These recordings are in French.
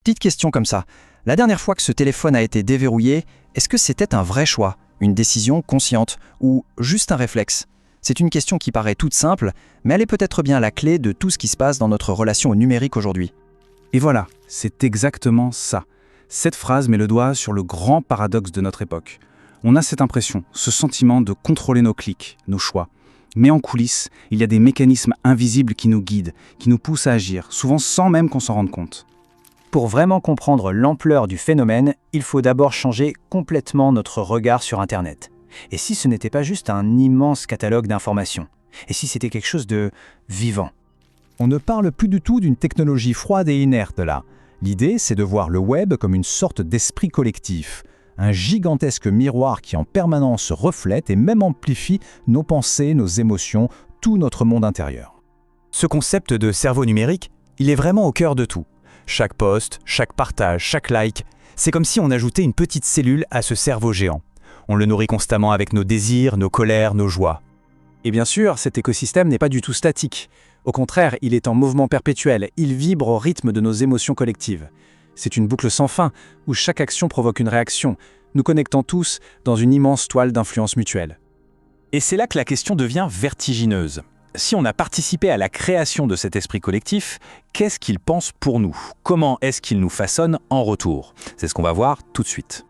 Petite question comme ça. La dernière fois que ce téléphone a été déverrouillé, est-ce que c'était un vrai choix, une décision consciente ou juste un réflexe? C'est une question qui paraît toute simple, mais elle est peut-être bien la clé de tout ce qui se passe dans notre relation au numérique aujourd'hui. Et voilà, c'est exactement ça. Cette phrase met le doigt sur le grand paradoxe de notre époque. On a cette impression, ce sentiment de contrôler nos clics, nos choix. Mais en coulisses, il y a des mécanismes invisibles qui nous guident, qui nous poussent à agir, souvent sans même qu'on s'en rende compte. Pour vraiment comprendre l'ampleur du phénomène, il faut d'abord changer complètement notre regard sur Internet. Et si ce n'était pas juste un immense catalogue d'informations? Et si c'était quelque chose de vivant? On ne parle plus du tout d'une technologie froide et inerte là. L'idée, c'est de voir le web comme une sorte d'esprit collectif, un gigantesque miroir qui en permanence reflète et même amplifie nos pensées, nos émotions, tout notre monde intérieur. Ce concept de cerveau numérique, il est vraiment au cœur de tout. Chaque post, chaque partage, chaque like, c'est comme si on ajoutait une petite cellule à ce cerveau géant. On le nourrit constamment avec nos désirs, nos colères, nos joies. Et bien sûr, cet écosystème n'est pas du tout statique. Au contraire, il est en mouvement perpétuel, il vibre au rythme de nos émotions collectives. C'est une boucle sans fin, où chaque action provoque une réaction, nous connectant tous dans une immense toile d'influence mutuelle. Et c'est là que la question devient vertigineuse. Si on a participé à la création de cet esprit collectif, qu'est-ce qu'il pense pour nous? Comment est-ce qu'il nous façonne en retour? C'est ce qu'on va voir tout de suite.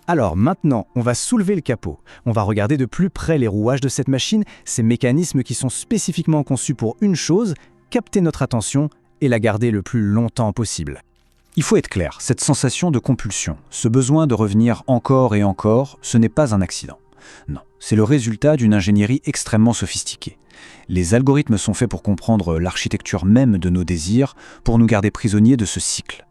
Alors maintenant, on va soulever le capot. On va regarder de plus près les rouages de cette machine, ces mécanismes qui sont spécifiquement conçus pour une chose, capter notre attention et la garder le plus longtemps possible. Il faut être clair, cette sensation de compulsion, ce besoin de revenir encore et encore, ce n'est pas un accident. Non, c'est le résultat d'une ingénierie extrêmement sophistiquée. Les algorithmes sont faits pour comprendre l'architecture même de nos désirs, pour nous garder prisonniers de ce cycle.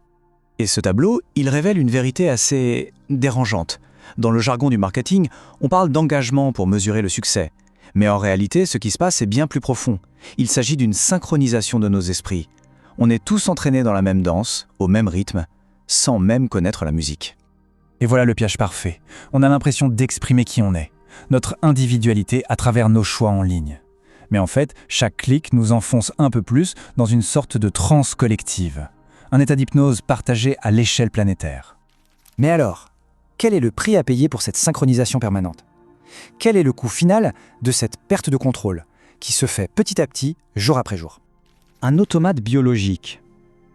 Et ce tableau, il révèle une vérité assez dérangeante. Dans le jargon du marketing, on parle d'engagement pour mesurer le succès. Mais en réalité, ce qui se passe est bien plus profond. Il s'agit d'une synchronisation de nos esprits. On est tous entraînés dans la même danse, au même rythme, sans même connaître la musique. Et voilà le piège parfait. On a l'impression d'exprimer qui on est, notre individualité à travers nos choix en ligne. Mais en fait, chaque clic nous enfonce un peu plus dans une sorte de transe collective. Un état d'hypnose partagé à l'échelle planétaire. Mais alors, quel est le prix à payer pour cette synchronisation permanente? Quel est le coût final de cette perte de contrôle qui se fait petit à petit, jour après jour? Un automate biologique.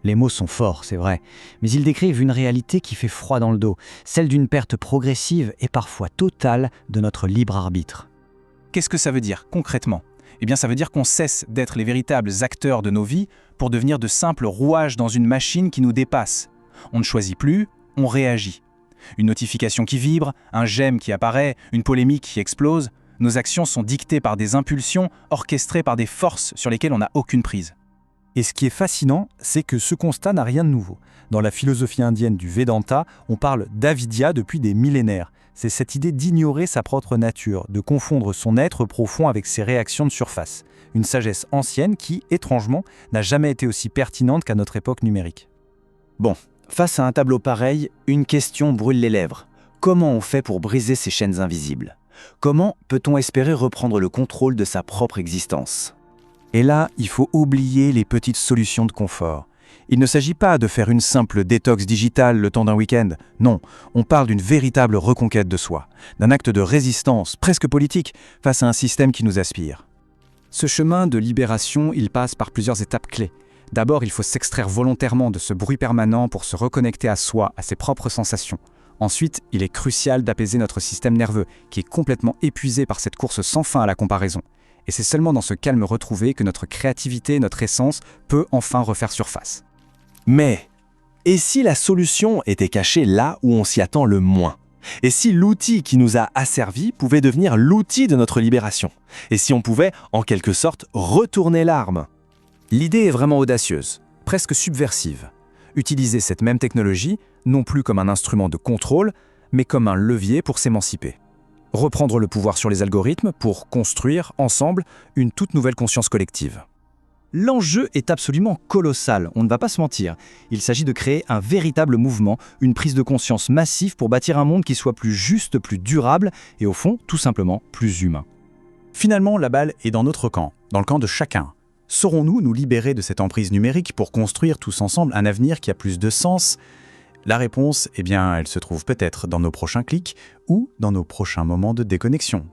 Les mots sont forts, c'est vrai, mais ils décrivent une réalité qui fait froid dans le dos, celle d'une perte progressive et parfois totale de notre libre arbitre. Qu'est-ce que ça veut dire concrètement? Eh bien, ça veut dire qu'on cesse d'être les véritables acteurs de nos vies pour devenir de simples rouages dans une machine qui nous dépasse. On ne choisit plus, on réagit. Une notification qui vibre, un j'aime qui apparaît, une polémique qui explose, nos actions sont dictées par des impulsions orchestrées par des forces sur lesquelles on n'a aucune prise. Et ce qui est fascinant, c'est que ce constat n'a rien de nouveau. Dans la philosophie indienne du Vedanta, on parle d'avidya depuis des millénaires. C'est cette idée d'ignorer sa propre nature, de confondre son être profond avec ses réactions de surface. Une sagesse ancienne qui, étrangement, n'a jamais été aussi pertinente qu'à notre époque numérique. Bon, face à un tableau pareil, une question brûle les lèvres. Comment on fait pour briser ces chaînes invisibles? Comment peut-on espérer reprendre le contrôle de sa propre existence? Et là, il faut oublier les petites solutions de confort. Il ne s'agit pas de faire une simple détox digitale le temps d'un week-end. Non, on parle d'une véritable reconquête de soi, d'un acte de résistance, presque politique, face à un système qui nous aspire. Ce chemin de libération, il passe par plusieurs étapes clés. D'abord, il faut s'extraire volontairement de ce bruit permanent pour se reconnecter à soi, à ses propres sensations. Ensuite, il est crucial d'apaiser notre système nerveux, qui est complètement épuisé par cette course sans fin à la comparaison. Et c'est seulement dans ce calme retrouvé que notre créativité, notre essence, peut enfin refaire surface. Mais, et si la solution était cachée là où on s'y attend le moins? Et si l'outil qui nous a asservis pouvait devenir l'outil de notre libération? Et si on pouvait, en quelque sorte, retourner l'arme? L'idée est vraiment audacieuse, presque subversive. Utiliser cette même technologie, non plus comme un instrument de contrôle, mais comme un levier pour s'émanciper. Reprendre le pouvoir sur les algorithmes pour construire, ensemble, une toute nouvelle conscience collective. L'enjeu est absolument colossal, on ne va pas se mentir. Il s'agit de créer un véritable mouvement, une prise de conscience massive pour bâtir un monde qui soit plus juste, plus durable et au fond, tout simplement, plus humain. Finalement, la balle est dans notre camp, dans le camp de chacun. Saurons-nous nous libérer de cette emprise numérique pour construire tous ensemble un avenir qui a plus de sens? La réponse, eh bien, elle se trouve peut-être dans nos prochains clics ou dans nos prochains moments de déconnexion.